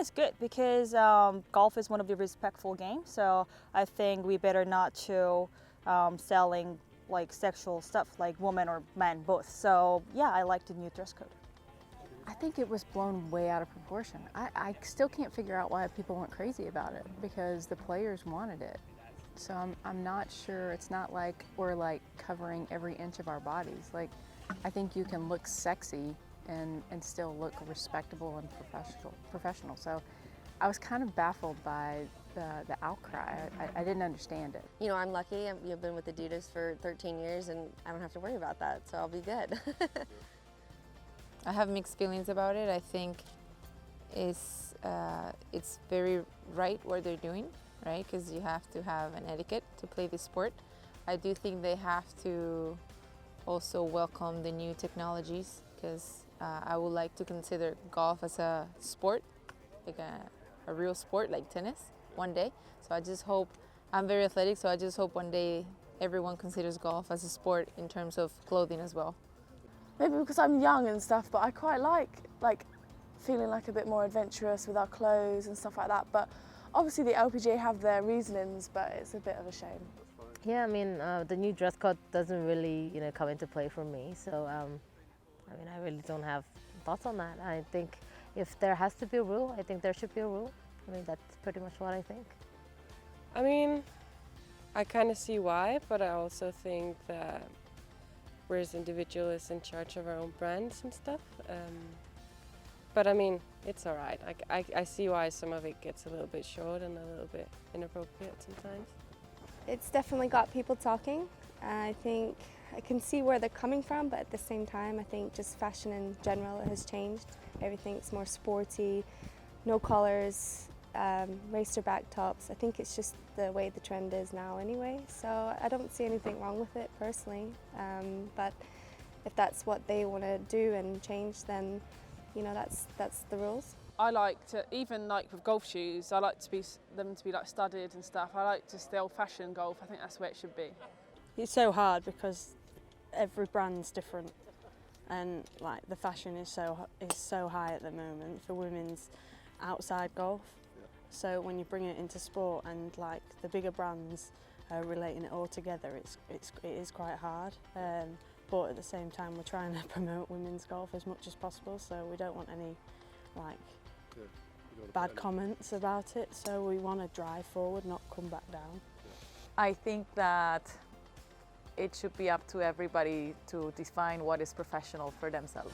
it's good because golf is one of the respectful games. So I think we better not to selling like sexual stuff, like women or men both. So yeah, I like the new dress code. I think it was blown way out of proportion. I still can't figure out why people went crazy about it, because the players wanted it. So I'm not sure. It's not like we're like covering every inch of our bodies. Like, I think you can look sexy and still look respectable and professional. So I was kind of baffled by the outcry. I didn't understand it. You know, I'm lucky. I've been with Adidas for 13 years and I don't have to worry about that, so I'll be good. I have mixed feelings about it. I think it's very right what they're doing, right? Because you have to have an etiquette to play the sport. I do think they have to also welcome the new technologies, because I would like to consider golf as a sport, like a real sport like tennis one day. So I just hope, I'm very athletic, so I just hope one day everyone considers golf as a sport in terms of clothing as well. Maybe because I'm young and stuff, but I quite like feeling like a bit more adventurous with our clothes and stuff like that. But obviously the LPGA have their reasonings, but it's a bit of a shame. Yeah, I mean, the new dress code doesn't really, come into play for me. So, I mean, I really don't have thoughts on that. I think if there has to be a rule, I think there should be a rule. I mean, that's pretty much what I think. I mean, I kind of see why, but I also think that we're as individuals in charge of our own brands and stuff. But I mean, it's all right. I see why some of it gets a little bit short and a little bit inappropriate sometimes. It's definitely got people talking. I think I can see where they're coming from, but at the same time, I think just fashion in general has changed. Everything's more sporty, no collars, racerback tops. I think it's just the way the trend is now anyway, so I don't see anything wrong with it personally. But if that's what they want to do and change, then that's the rules. I like to, even like with golf shoes, I like them to be like studded and stuff. I like just the old-fashioned golf. I think that's where it should be. It's so hard because every brand's different, and like the fashion is so high at the moment for women's outside golf. So when you bring it into sport and like the bigger brands are relating it all together, it is quite hard. But at the same time, we're trying to promote women's golf as much as possible, so we don't want any like bad comments about it. So we want to drive forward, not come back down. I think that it should be up to everybody to define what is professional for themselves.